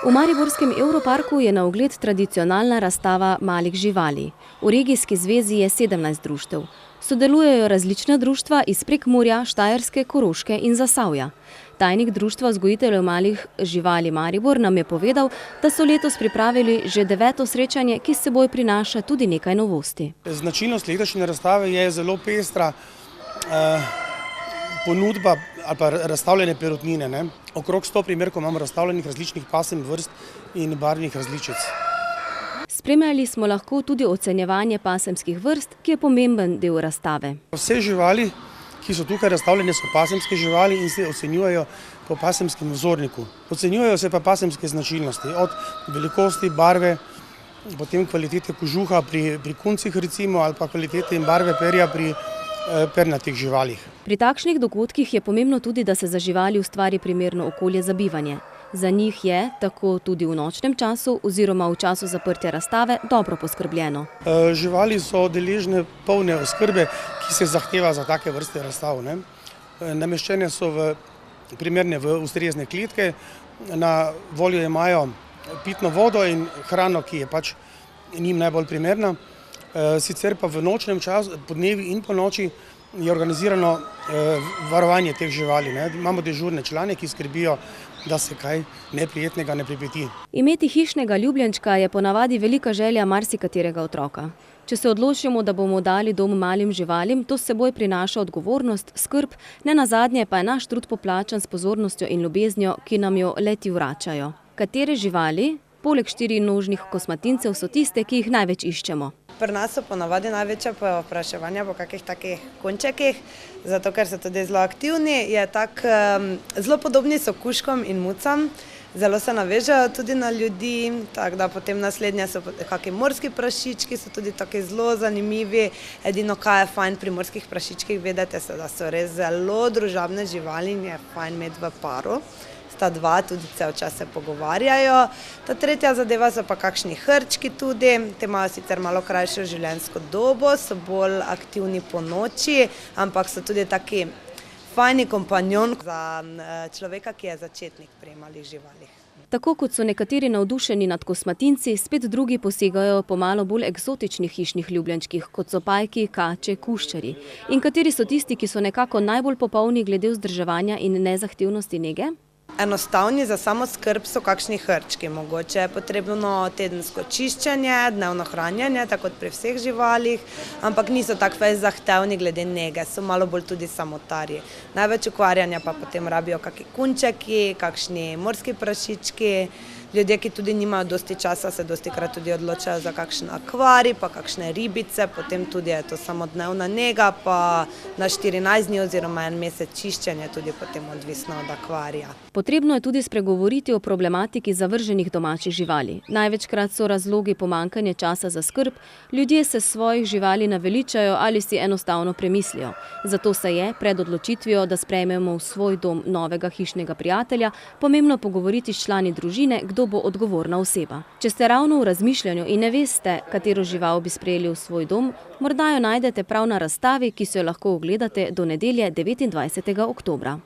V mariborskem Evroparku je na ogled tradicionalna razstava malih živali. V regijski zvezi je 17 društev. Sodelujejo različna društva iz Prekmurja, Štajerske, Koroške in Zasavja. Tajnik Društva vzgojiteljev malih živali Maribor nam je povedal, da so letos pripravili že 9. srečanje, ki s seboj prinaša tudi nekaj novosti. Značilnost letošnje razstave je zelo pestra ponudba ali pa razstavljene perutnine. Okrog 100 primerkov imamo razstavljenih različnih pasem, vrst in barvnih različic. Spremljali smo lahko tudi ocenjevanje pasemskih vrst, ki je pomemben del razstave. Vse živali, ki so tukaj razstavljene, so pasemske živali in se ocenjujejo po pasemskem vzorniku. Ocenjujejo se pa pasemske značilnosti, od velikosti, barve, potem kvalitete kožuha pri kuncih recimo, ali pa kvalitete in barve perja pri pernatih živalih. Pri takšnih dogodkih je pomembno tudi, da se za živali ustvari primerno okolje za bivanje. Za njih je, tako tudi v nočnem času oziroma v času zaprtja razstave, dobro poskrbljeno. Živali so deležne polne oskrbe, ki se zahteva za take vrste razstav. Nameščene so primerne v ustrezne kletke, na voljo imajo pitno vodo in hrano, ki je pač njim najbolj primerna. Sicer pa v nočnem času, podnevi in po noči, je organizirano varovanje teh živali. Imamo dežurne člane, ki skrbijo, da se kaj neprijetnega ne pripeti. Imeti hišnega ljubljenčka je ponavadi velika želja marsikaterega otroka. Če se odločimo, da bomo dali dom malim živalim, to s seboj prinaša odgovornost, skrb, nenazadnje pa je naš trud poplačan s pozornostjo in ljubeznijo, ki nam jo le-ti vračajo. Katere živali, poleg štirinožnih kosmatincev, so tiste, ki jih največ iščemo? Pri nas so ponavadi največja povpraševanja po kakih takih končekih, zato ker so tudi zelo aktivni, zelo podobni so kužkom in mucam, zelo se navežejo tudi na ljudi, tako da potem naslednje so kakšni morski prašički, so tudi taki zelo zanimivi. Edino, kaj je fajn pri morskih prašičkih vedeti, da so res zelo družabne živali in je fajn imeti v paru. Ta dva tudi cel čas se pogovarjajo. Ta tretja zadeva so pa kakšni hrčki tudi, te imajo sicer malo krajšo življenjsko dobo, so bolj aktivni po noči, ampak so tudi taki fajni kompanjon za človeka, ki je začetnik pri malih živalih. Tako kot so nekateri navdušeni nad kosmatinci, spet drugi posegajo po malo bolj eksotičnih hišnih ljubljenčkih, kot so pajki, kače, kuščarji. In kateri so tisti, ki so nekako najbolj popolni glede vzdrževanja in nezahtevnosti nege? Enostavni za samo skrb so kakšni hrčki. Mogoče je potrebno tedensko čiščenje, dnevno hranjenje, tako kot pri vseh živalih, ampak niso tako zahtevni glede nege, so malo bolj tudi samotarji. Največ ukvarjanja pa potem rabijo kakšni kunčeki, kakšni morski prašički. Ljudje, ki tudi nimajo dosti časa, se dostikrat tudi odločajo za kakšen akvarij, pa kakšne ribice, potem tudi je to samodnevna nega, pa na 14 dni oziroma 1 mesec čiščenje, tudi potem odvisno od akvarija. Potrebno je tudi spregovoriti o problematiki zavrženih domačih živali. Največkrat so razlogi pomanjkanje časa za skrb, ljudje se svojih živali naveličajo ali si enostavno premislijo. Zato se je, pred odločitvijo, da sprejmemo v svoj dom novega hišnega prijatelja, pomembno pogovoriti s člani družine, kdo bo odgovorna oseba. Če ste ravno v razmišljanju in ne veste, katero žival bi sprejeli v svoj dom, morda jo najdete prav na razstavi, ki se jo lahko ogledate do nedelje 29. oktobra.